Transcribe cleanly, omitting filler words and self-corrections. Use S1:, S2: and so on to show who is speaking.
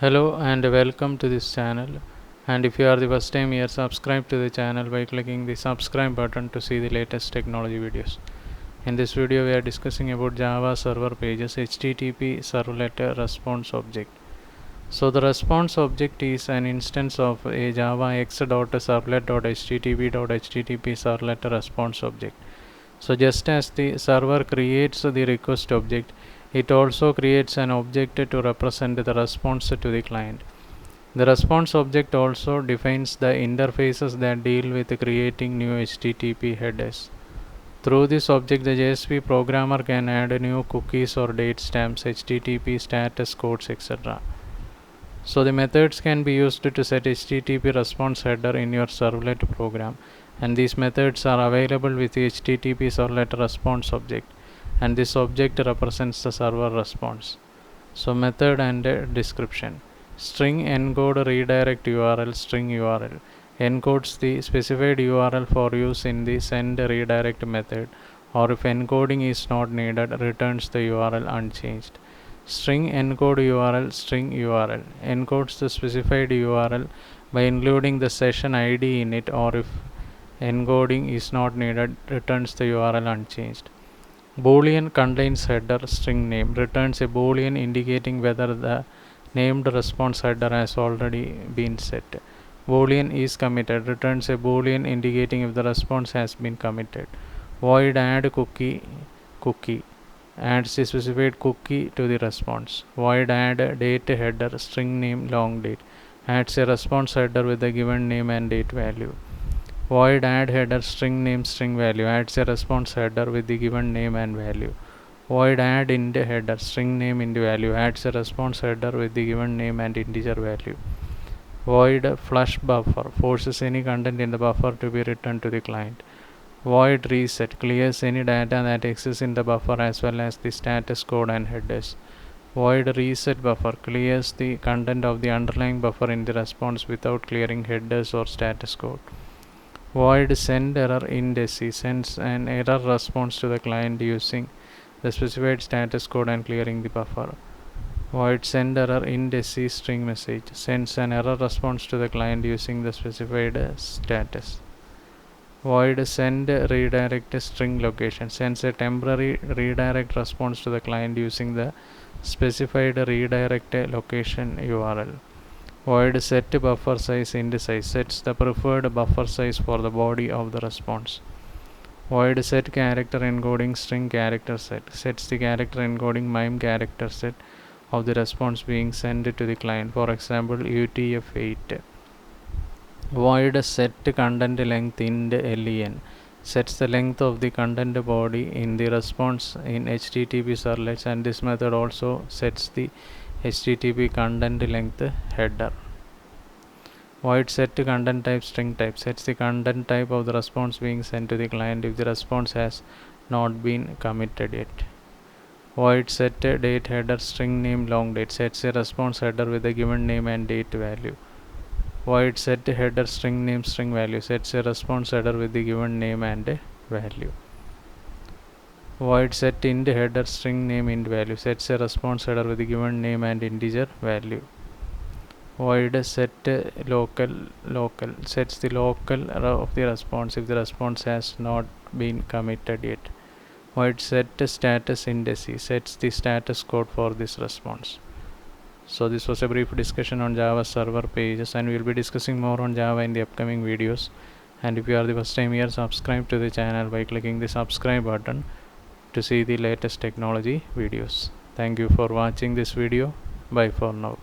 S1: Hello and welcome to this channel, and if you are the first time here, subscribe to the channel by clicking the subscribe button to see the latest technology videos. In this video we are discussing about Java server pages HTTP servlet response object. So the response object is an instance of a Java x.servlet.http.http servlet response object. So just as the server creates the request object, it also creates an object to represent the response to the client. The response object also defines the interfaces that deal with creating new HTTP headers. Through this object, the JSP programmer can add new cookies or date stamps, HTTP status codes, etc. So the methods can be used to set HTTP response header in your servlet program, and these methods are available with the HTTP servlet response object, and this object represents the server response. So method and description. String encode redirect URL string URL encodes the specified URL for use in the send redirect method, or if encoding is not needed, returns the URL unchanged. String encode URL string URL encodes the specified URL by including the session ID in it, or if encoding is not needed, returns the URL unchanged. Boolean contains header string name returns a boolean indicating whether the named response header has already been set. Boolean is committed returns a boolean indicating if the response has been committed. Void add cookie adds a specified cookie to the response. Void add date header string name long date adds a response header with the given name and date value. Void add header string name string value adds a response header with the given name and value. Void add int header string name int value adds a response header with the given name and integer value. Void flush buffer forces any content in the buffer to be returned to the client. Void reset clears any data that exists in the buffer as well as the status code and headers. Void reset buffer clears the content of the underlying buffer in the response without clearing headers or status code. Void send error indices sends an error response to the client using the specified status code and clearing the buffer. Void send error indices string message sends an error response to the client using the specified status. Void send redirect string location sends a temporary redirect response to the client using the specified redirect location URL. Void set buffer size int size sets the preferred buffer size for the body of the response. Void set character encoding string character set sets the character encoding MIME character set of the response being sent to the client, for example UTF-8. Void set content length int len sets the length of the content body in the response in HTTP servlets, and this method also sets the HTTP content length header. Void set content type string type sets the content type of the response being sent to the client if the response has not been committed yet. Void set date header string name long date sets a response header with a given name and date value. Void set header string name string value sets a response header with the given name and value. Void set int header string name int value sets a response header with the given name and integer value. Void set local sets the local of the response if the response has not been committed yet. Void set status indices sets the status code for this response. So this was a brief discussion on Java server pages, and we will be discussing more on Java in the upcoming videos. And if you are the first time here, subscribe to the channel by clicking the subscribe button to see the latest technology videos. Thank you for watching this video. Bye for now.